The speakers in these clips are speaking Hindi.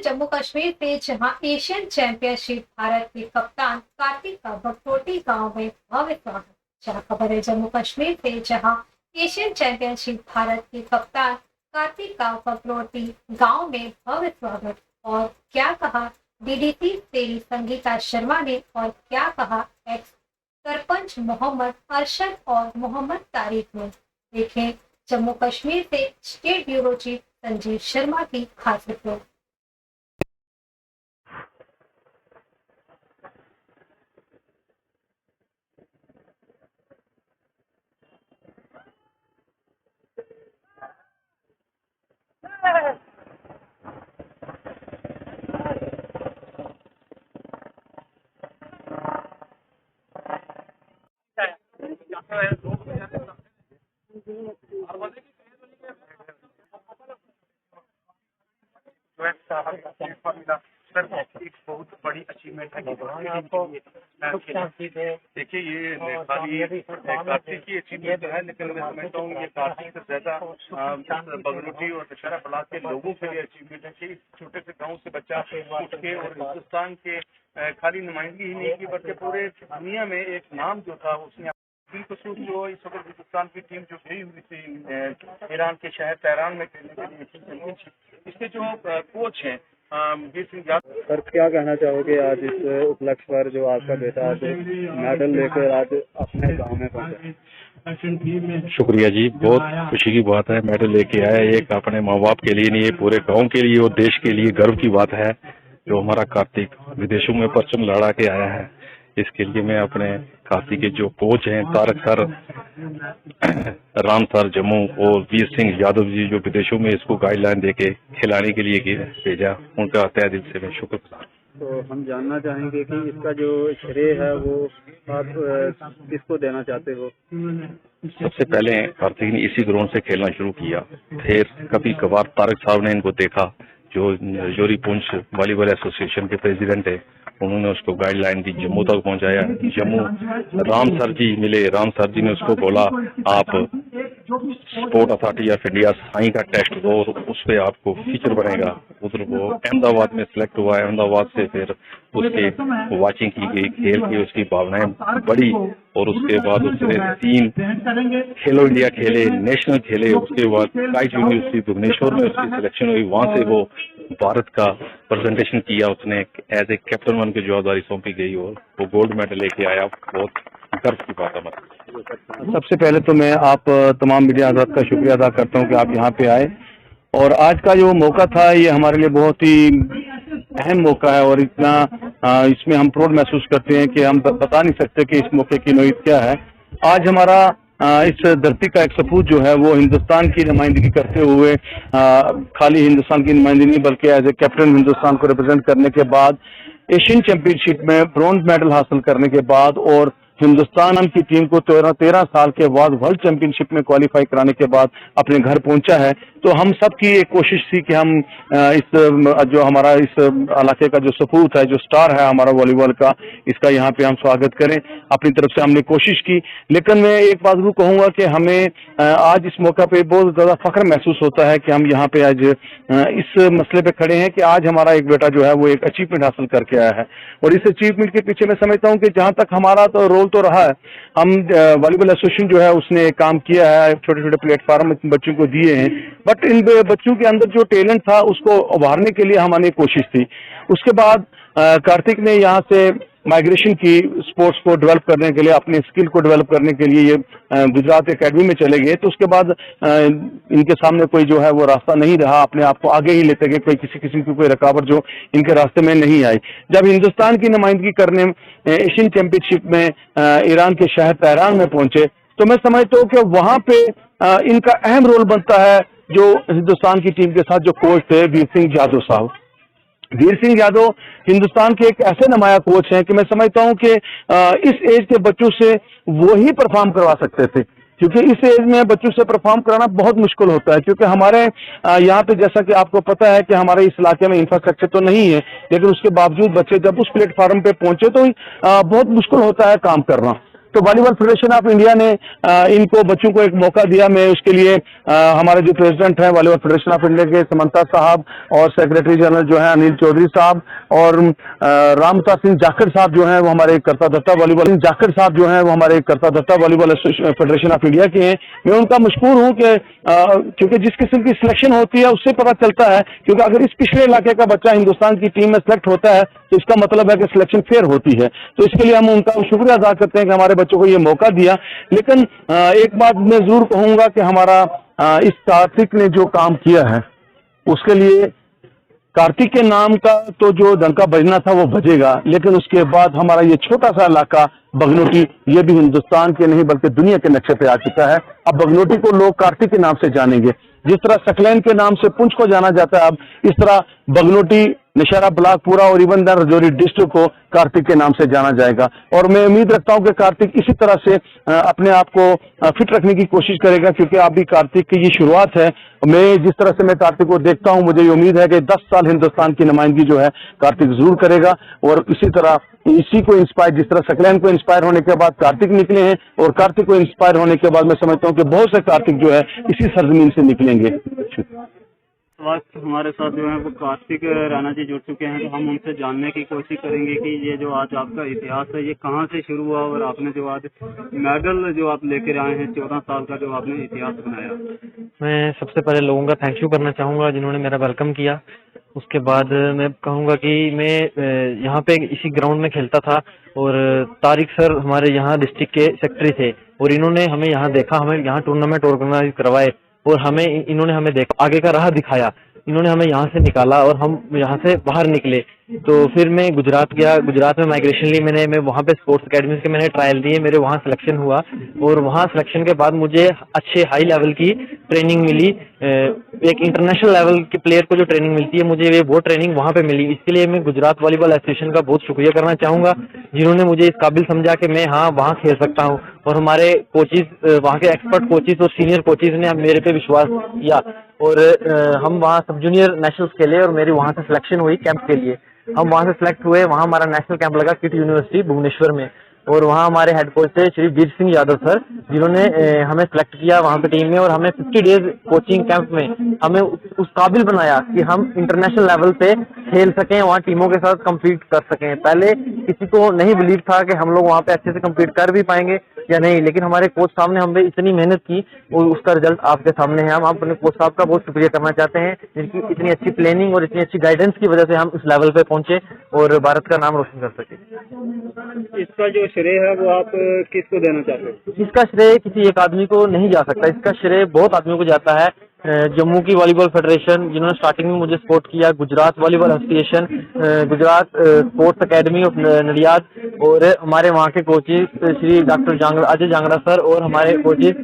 जम्मू कश्मीर से, जहां एशियन चैंपियनशिप भारत के कप्तान कार्तिक का बगटोटी गांव में भव्य स्वागत। जहां खबर है जम्मू कश्मीर से, जहां एशियन चैंपियनशिप भारत के कप्तान कार्तिक का बगटोटी गांव में भव्य स्वागत। और क्या कहा डीडीसी तेरी संगीता शर्मा ने, और क्या कहा एक्स सरपंच मोहम्मद अरशद और मोहम्मद तारिक ने। देखें जम्मू कश्मीर से state bureau chief Sanjeev Sharma की खास रिपोर्ट। सर एक बहुत बड़ी अचीवमेंट है। देखिए ये खाली कार्तिक की अचीवमेंट है, लेकिन मैं समझता हूँ ये कार्तिक से ज्यादा बगलूटी और दशहरा ब्लॉक के लोगों के लिए अचीवमेंट है कि इस छोटे से गांव से बच्चा उठ के और हिंदुस्तान के खाली नुमाइंदगी ही नहीं की बल्कि पूरे दुनिया में एक नाम जो था उसने जो इस वक्त हिंदुस्तान की टीम जो गई हुई थी ईरान के शहर तेहरान में खेलने के लिए चैंपियनशिप, इसके जो कोच हैं वीर सिंह यादव। सर क्या कहना चाहोगे आज इस उपलक्ष्य पर जो आपका बेटा आज मेडल लेकर आज अपने गांव में पहुंचा? शुक्रिया जी, बहुत खुशी की बात है। मेडल लेके आया, एक अपने माँ बाप के लिए नहीं, पूरे गांव के लिए और देश के लिए गर्व की बात है जो हमारा कार्तिक विदेशों में परचम लड़ा के आया है। इसके लिए मैं अपने कार्तिक के जो कोच हैं तारक सर, राम सर जम्मू और वीर सिंह यादव जी जो विदेशों में इसको गाइडलाइन देके खिलाने के लिए भेजा, उनका तहे दिल से मैं शुक्र। तो हम जानना चाहेंगे कि इसका जो श्रेय है वो आप किसको देना चाहते हो? सबसे पहले कार्तिक ने इसी ग्राउंड से खेलना शुरू किया, फिर कभी कभार तारक साहब ने इनको देखा जो जोरी पुंछ वॉलीबॉल एसोसिएशन के प्रेसिडेंट है, उन्होंने उसको गाइडलाइन दी, जम्मू तक पहुंचाया। जम्मू राम सर जी मिले, राम सर जी ने उसको बोला आप sport authority of India Sai का टेस्ट दो और उस पर आपको फीचर बनेगा। उधर वो अहमदाबाद में सिलेक्ट हुआ, अहमदाबाद से फिर उसके वाचिंग की गई, खेल की उसकी भावनाएं बढ़ी और उसके बाद उसने 3 खेलो इंडिया खेले, नेशनल खेले। उसके बाद काइट यूनिवर्सिटी भुवनेश्वर में उसकी सिलेक्शन हुई, वहां से वो भारत का प्रेजेंटेशन किया, उसने एज ए कैप्टन बन के जवाबदारी सौंपी गई और वो गोल्ड मेडल लेके आया। बहुत गर्व की बात है हमारी। सबसे पहले तो मैं आप तमाम मीडिया हज़रात का शुक्रिया अदा करता हूँ कि आप यहाँ पे आए, और आज का जो मौका था ये हमारे लिए बहुत ही अहम मौका है और इतना इसमें हम प्राउड महसूस करते हैं कि हम बता नहीं सकते कि इस मौके की नोयत क्या है। आज हमारा इस धरती का एक सपूत जो है वो हिंदुस्तान की नुमाइंदगी करते हुए खाली हिंदुस्तान की नुमाइंदगी नहीं बल्कि एज ए कैप्टन हिंदुस्तान को रिप्रेजेंट करने के बाद, एशियन चैंपियनशिप में ब्रॉन्ज मेडल हासिल करने के बाद और हिंदुस्तान की टीम को 13 साल के बाद वर्ल्ड चैंपियनशिप में क्वालिफाई कराने के बाद अपने घर पहुंचा है। तो हम सब की एक कोशिश थी कि हम इस जो हमारा इस इलाके का जो सपूत है, जो स्टार है हमारा वॉलीबॉल का, इसका यहाँ पे हम स्वागत करें। अपनी तरफ से हमने कोशिश की, लेकिन मैं एक बात जरूर कहूंगा कि हमें आज इस मौका पे बहुत ज्यादा फख्र महसूस होता है कि हम यहाँ पे आज इस मसले पे खड़े हैं कि आज हमारा एक बेटा जो है वो एक अचीवमेंट हासिल करके आया है। और इस अचीवमेंट के पीछे मैं समझता हूँ कि जहाँ तक हमारा तो रोल तो रहा है, हम वॉलीबॉल एसोसिएशन जो है उसने काम किया है, छोटे छोटे प्लेटफॉर्म बच्चों को दिए हैं, बट इन बच्चों के अंदर जो टैलेंट था उसको उभारने के लिए हमारी कोशिश थी। उसके बाद कार्तिक ने यहाँ से माइग्रेशन की, स्पोर्ट्स को डेवलप करने के लिए, अपने स्किल को डेवलप करने के लिए ये गुजरात एकेडमी में चले गए। तो उसके बाद इनके सामने कोई जो है वो रास्ता नहीं रहा, अपने आप को आगे ही लेते गए, कोई किसी किस्म की कोई रुकावट जो इनके रास्ते में नहीं आई। जब हिंदुस्तान की नुमाइंदगी करने एशियन चैंपियनशिप में ईरान के शहर तेहरान में पहुंचे, तो मैं समझता हूँ कि वहां पे इनका अहम रोल बनता है जो हिंदुस्तान की टीम के साथ जो कोच थे वीर सिंह यादव साहब। वीर सिंह यादव हिंदुस्तान के एक ऐसे नुमाया कोच हैं कि मैं समझता हूं कि इस एज के बच्चों से वो ही परफॉर्म करवा सकते थे, क्योंकि इस एज में बच्चों से परफॉर्म कराना बहुत मुश्किल होता है। क्योंकि हमारे यहाँ पे जैसा कि आपको पता है कि हमारे इस इलाके में इंफ्रास्ट्रक्चर तो नहीं है, लेकिन उसके बावजूद बच्चे जब उस प्लेटफॉर्म पे पहुंचे तो बहुत मुश्किल होता है काम करना। तो वॉलीबॉल फेडरेशन ऑफ इंडिया ने इनको बच्चों को एक मौका दिया। मैं उसके लिए हमारे जो प्रेसिडेंट हैं वॉलीबॉल फेडरेशन ऑफ इंडिया के समंता साहब और सेक्रेटरी जनरल जो है अनिल चौधरी साहब और रामता सिंह जाखड़ साहब जो हैं वो हमारे करता धत्ता वॉलीबॉल फेडरेशन ऑफ इंडिया के हैं। मैं उनका मशकूर हूं कि क्योंकि जिस किस्म की सिलेक्शन होती है उससे पता चलता है, क्योंकि अगर इस पिछड़े इलाके का बच्चा हिंदुस्तान की टीम में सेलेक्ट होता है तो इसका मतलब है कि सिलेक्शन फेयर होती है। तो इसके लिए हम उनका शुक्रिया अदा करते हैं कि हमारे बच्चों को ये मौका दिया। लेकिन एक बात मैं जरूर कहूंगा कि हमारा इस कार्तिक ने जो काम किया है उसके लिए कार्तिक के नाम का तो जो डंका बजना था वो बजेगा, लेकिन उसके बाद हमारा ये छोटा सा इलाका बगनोटी ये भी हिंदुस्तान के नहीं बल्कि दुनिया के नक्शे पे आ चुका है। अब बगनोटी को लोग कार्तिक के नाम से जानेंगे, जिस तरह सकलैन के नाम से पुंछ को जाना जाता है, अब इस तरह बगनोटी, नौशहरा ब्लॉक पूरा और इवन राजौरी डिस्ट्रिक्ट को कार्तिक के नाम से जाना जाएगा। और मैं उम्मीद रखता हूं कि कार्तिक इसी तरह से अपने आप को फिट रखने की कोशिश करेगा, क्योंकि अभी कार्तिक की ये शुरुआत है। मैं जिस तरह से मैं कार्तिक को देखता हूं मुझे ये उम्मीद है कि 10 साल हिंदुस्तान की नुमाइंदगी जो है कार्तिक जरूर करेगा। और इसी तरह इसी को इंस्पायर, जिस तरह सकलैन को इंस्पायर होने के बाद कार्तिक निकले हैं और कार्तिक को इंस्पायर होने के बाद मैं समझता हूं कि बहुत से कार्तिक जो है इसी सरजमीन से निकलेंगे। वक्त हमारे साथ जो है वो कार्तिक राणा जी जुड़ चुके हैं, तो हम उनसे जानने की कोशिश करेंगे कि ये जो आज आपका इतिहास है ये कहाँ से शुरू हुआ और आपने जो आज मेडल जो आप लेकर आए हैं 14 साल का जो आपने इतिहास बनाया। मैं सबसे पहले लोगों का थैंक यू करना चाहूँगा जिन्होंने मेरा वेलकम किया। उसके बाद मैं कहूँगा कि मैं यहाँ पे इसी ग्राउंड में खेलता था और तारिक सर हमारे यहाँ डिस्ट्रिक्ट के सेक्रेटरी थे और इन्होंने हमें यहाँ देखा, हमें यहाँ टूर्नामेंट ऑर्गेनाइज करवाए और इन्होंने हमें देखा, आगे का राह दिखाया, इन्होंने हमें यहाँ से निकाला और हम यहाँ से बाहर निकले। तो फिर मैं गुजरात गया, गुजरात में माइग्रेशन ली मैं वहाँ पे स्पोर्ट्स अकेडमी के मैंने ट्रायल दिए, मेरे वहाँ सिलेक्शन हुआ और वहाँ सिलेक्शन के बाद मुझे अच्छे हाई लेवल की ट्रेनिंग मिली। एक इंटरनेशनल लेवल के प्लेयर को जो ट्रेनिंग मिलती है मुझे वो ट्रेनिंग वहाँ पे मिली। इसके लिए मैं गुजरात वॉलीबॉल एसोसिएशन का बहुत शुक्रिया करना चाहूँगा, जिन्होंने मुझे इस काबिल समझा कि मैं हाँ वहाँ खेल सकता हूँ। और हमारे कोचिज, वहाँ के एक्सपर्ट कोचिज और सीनियर कोचिज ने मेरे पे विश्वास किया और हम वहाँ सब जूनियर नेशनल्स खेले और मेरी वहाँ से सिलेक्शन हुई कैंप के लिए। हम वहाँ से सिलेक्ट हुए, वहाँ हमारा नेशनल कैंप लगा किट यूनिवर्सिटी भुवनेश्वर में और वहाँ हमारे हेड कोच थे श्री वीर सिंह यादव सर, जिन्होंने हमें सिलेक्ट किया वहाँ पे टीम में और हमें 50 डेज कोचिंग कैंप में हमें उस काबिल बनाया कि हम इंटरनेशनल लेवल पे खेल सकें, वहाँ टीमों के साथ कम्पीट कर सकें। पहले किसी को नहीं बिलीव था कि हम लोग वहाँ पे अच्छे से कम्पीट कर भी पाएंगे या नहीं, लेकिन हमारे कोच साहब ने हमें इतनी मेहनत की और उसका रिजल्ट आपके सामने है। हम अपने कोच साहब का बहुत शुक्रिया करना चाहते हैं, जिनकी इतनी अच्छी प्लानिंग और इतनी अच्छी गाइडेंस की वजह से हम इस लेवल पे पहुंचे और भारत का नाम रोशन कर सके। इसका जो श्रेय है वो आप किसको देना चाहते हैं? इसका श्रेय किसी एक आदमी को नहीं जा सकता, इसका श्रेय बहुत आदमियों को जाता है। जम्मू की वॉलीबॉल फेडरेशन जिन्होंने स्टार्टिंग में मुझे सपोर्ट किया, Gujarat volleyball association, Gujarat sports academy of Nadiad और हमारे वहाँ के coaches Shri doctor Ajay Jangra sir और हमारे कोचिज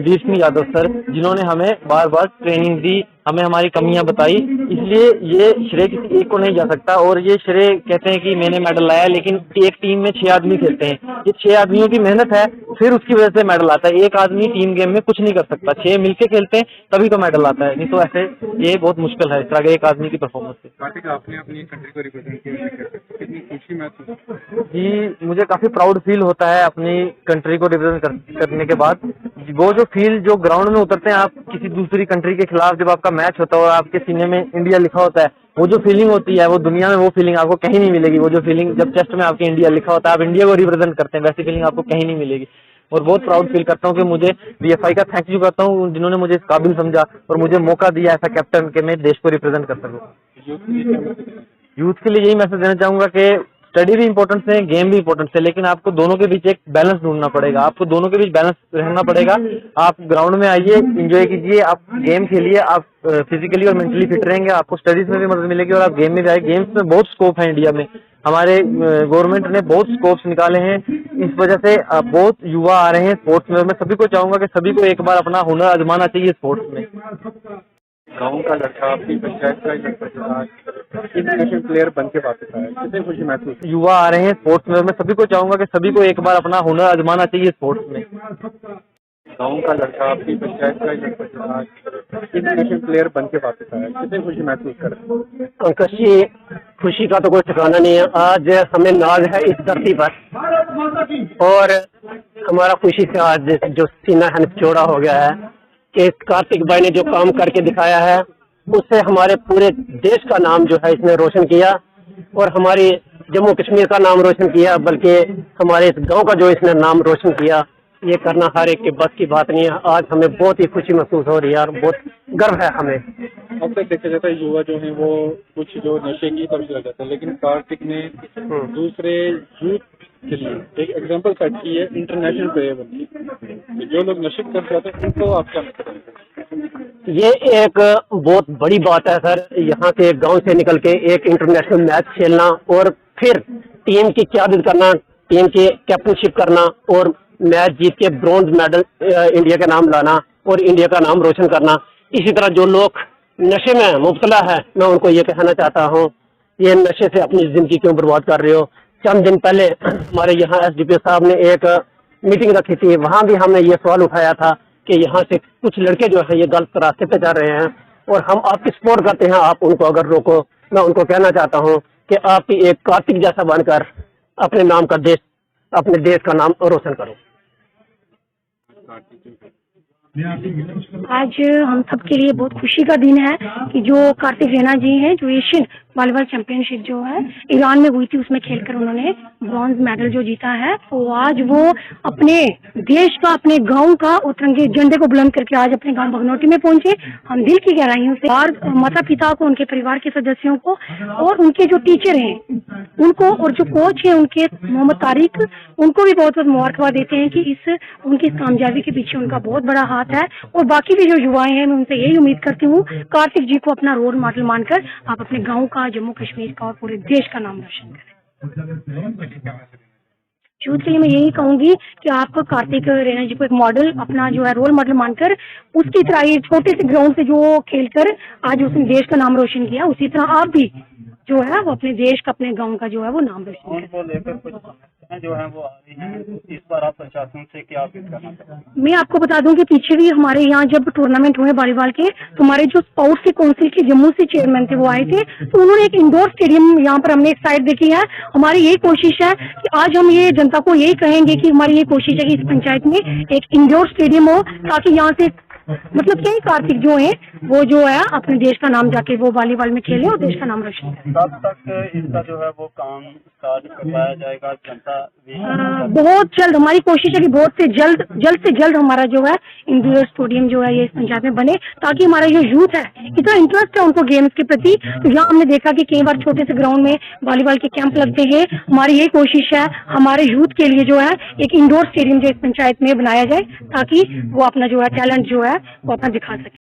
वीर सिंह यादव सर, जिन्होंने हमें बार बार ट्रेनिंग दी, हमें हमारी कमियां बताई। इसलिए ये श्रेय किसी एक को नहीं जा सकता। और ये श्रेय कहते हैं कि मैंने मेडल लाया, लेकिन एक टीम में 6 आदमी खेलते हैं, ये 6 आदमियों की मेहनत है, फिर उसकी वजह से मेडल आता है। एक आदमी टीम गेम में कुछ नहीं कर सकता, 6 मिलके खेलते हैं तभी तो मेडल आता है, नहीं तो ऐसे ये बहुत मुश्किल है इस तरह के एक आदमी की परफॉर्मेंस से। कार्तिक, आपने अपनी कंट्री को रिप्रेजेंट किया, कितनी खुशी महसूस? जी, मुझे काफी प्राउड फील होता है अपनी कंट्री को रिप्रेजेंट करने के बाद। वो जो फील जो ग्राउंड में उतरते हैं आप किसी दूसरी कंट्री के खिलाफ, जब आपका मैच होता है और आपके सीने में इंडिया लिखा होता है, वो जो फीलिंग होती है वो दुनिया में वो फीलिंग आपको कहीं नहीं मिलेगी। वो जो फीलिंग जब चेस्ट में आपके इंडिया लिखा होता है, आप इंडिया को रिप्रेजेंट करते हैं, वैसी फीलिंग आपको कहीं नहीं मिलेगी। और बहुत प्राउड फील करता हूँ कि मुझे BFI का थैंक यू करता हूँ, जिन्होंने मुझे इस काबिल समझा और मुझे मौका दिया ऐसा कैप्टन के मैं देश को रिप्रेजेंट कर सकूँ। यूथ के लिए यही मैसेज देना चाहूंगा कि स्टडी भी इम्पोर्टेंट है, गेम भी इम्पोर्टेंट है, लेकिन आपको दोनों के बीच एक बैलेंस ढूंढना पड़ेगा, आपको दोनों के बीच बैलेंस रहना पड़ेगा। आप ग्राउंड में आइए, एंजॉय कीजिए, आप गेम खेलिए, आप फिजिकली और मेंटली फिट रहेंगे, आपको स्टडीज में भी मदद मिलेगी और आप गेम में भी आए। गेम्स में बहुत स्कोप है इंडिया में, हमारे गवर्नमेंट ने बहुत स्कोप्स निकाले हैं, इस वजह से बहुत युवा आ रहे हैं स्पोर्ट्स में। मैं सभी को चाहूंगा कि सभी को एक बार अपना हुनर आजमाना चाहिए स्पोर्ट्स में। गांव का लड़का अपनी पंचायत का इंटरनेशनल प्लेयर बन के वापस आया, कितनी खुशी महसूस? युवा आ रहे हैं स्पोर्ट्स में, मैं सभी को चाहूंगा कि सभी को एक बार अपना हुनर आजमाना चाहिए स्पोर्ट्स में। गांव का लड़का अपनी पंचायत का इंटरनेशनल प्लेयर बन के वापस आया, कितनी खुशी महसूस कर रहे हैं? अंकश जी, खुशी का तो कोई ठिकाना नहीं है। आज हमें नाज है इस धरती पर और हमारा खुशी से आज जो सीना है चौड़ा हो गया है कि कार्तिक भाई ने जो काम करके दिखाया है उससे हमारे पूरे देश का नाम जो है इसने रोशन किया और हमारी जम्मू कश्मीर का नाम रोशन किया, बल्कि हमारे इस गांव का जो इसने नाम रोशन किया, ये करना हर एक के बस की बात नहीं है। आज हमें बहुत ही खुशी महसूस हो रही है और बहुत गर्व है हमें। अक्सर देखा जाता है युवा जो है वो कुछ जो नशे की तरफ चला जाता है, लेकिन कार्तिक ने दूसरे यूथ के लिए एक एग्जांपल सेट की है इंटरनेशनल प्लेयर बनती। जो लोग नशे कर जाते हैं उनको आप क्या करेंगे? ये एक बहुत बड़ी बात है सर, यहाँ से गांव से निकल के एक इंटरनेशनल मैच खेलना और फिर टीम की क़यादत करना, टीम की कैप्टनशिप करना और मैच जीत के ब्रॉन्ज मेडल इंडिया का नाम लाना और इंडिया का नाम रोशन करना। इसी तरह जो लोग नशे में मुब्तला है, मैं उनको ये कहना चाहता हूँ, ये नशे से अपनी ज़िंदगी क्यों बर्बाद कर रहे हो। चंद दिन पहले हमारे यहाँ एसडीपीओ साहब ने एक मीटिंग रखी थी, वहाँ भी हमने ये सवाल उठाया था कि यहाँ से कुछ लड़के जो है ये गलत रास्ते पे जा रहे हैं और हम आपकी सपोर्ट करते हैं, आप उनको अगर रोको। मैं उनको कहना चाहता हूँ कि आप एक कार्तिक जैसा बनकर अपने नाम का देश, अपने देश का नाम रोशन करो। आज हम सबके लिए बहुत खुशी का दिन है कि जो कार्तिक रैना जी हैं, जो एशियन वॉलीबॉल चैंपियनशिप जो है ईरान में हुई थी, उसमें खेलकर उन्होंने ब्रॉन्ज मेडल जो जीता है, तो आज वो अपने देश का, अपने गांव का और तिरंगे झंडे को बुलंद करके आज अपने गांव भगनौटी में पहुंचे। हम दिल की गहराइयों से और माता पिता को, उनके परिवार के सदस्यों को और उनके जो टीचर हैं उनको और जो कोच हैं उनके मोहम्मद तारिक, उनको भी बहुत बहुत मुबारकबाद देते हैं कि उनकी इस कामयाबी के पीछे उनका बहुत बड़ा हाथ है। और बाकी भी जो युवाएं हैं, मैं उनसे यही उम्मीद करती हूँ कार्तिक जी को अपना रोल मॉडल मानकर आप अपने गांव का, जम्मू कश्मीर का और पूरे देश का नाम रोशन करें। यूथ के लिए मैं यही कहूंगी कि आप कार्तिक रैना जी को एक मॉडल, अपना जो है रोल मॉडल मानकर उसकी तरह ये छोटे से ग्राउंड से जो खेलकर आज उसने देश का नाम रोशन किया, उसी तरह आप भी जो है वो अपने देश का, अपने गांव का जो है वो नाम रोशन करें। लेकर कुछ समस्याएं जो है वो आ रही हैं, इस बार आप प्रशासन से क्या अपील करना चाहते हैं? मैं आपको बता दूं कि पीछे भी हमारे यहाँ जब टूर्नामेंट हुए वॉलीबॉल के, तो हमारे जो स्पोर्ट्स की काउंसिल के जम्मू से चेयरमैन थे वो आए थे, तो उन्होंने एक इंडोर स्टेडियम यहाँ पर हमने एक साइड देखी है। हमारी यही कोशिश है कि आज हम ये जनता को यही कहेंगे कि हमारी ये कोशिश है कि इस पंचायत में एक इंडोर स्टेडियम हो, ताकि यहाँ से मतलब कई कार्तिक जो है वो जो है अपने देश का नाम जाके वो वॉलीबॉल में खेले और देश का नाम रोशन करें। कब तक इसका जो है वो काम स्टार्ट करवाया जाएगा? जनता बहुत जल्द, हमारी कोशिश है कि बहुत से जल्द हमारा जो है इंडोर स्टेडियम जो है ये इस पंचायत में बने, ताकि हमारा जो यूथ है, इतना इंटरेस्ट है उनको गेम्स के प्रति। तो यहाँ हमने देखा कि कई बार छोटे से ग्राउंड में वॉलीबॉल के कैंप लगते हैं। हमारी यही कोशिश है हमारे यूथ के लिए जो है एक इंडोर स्टेडियम जो इस पंचायत में बनाया जाए, ताकि वो अपना जो है टैलेंट जो है वो अपना दिखा सके।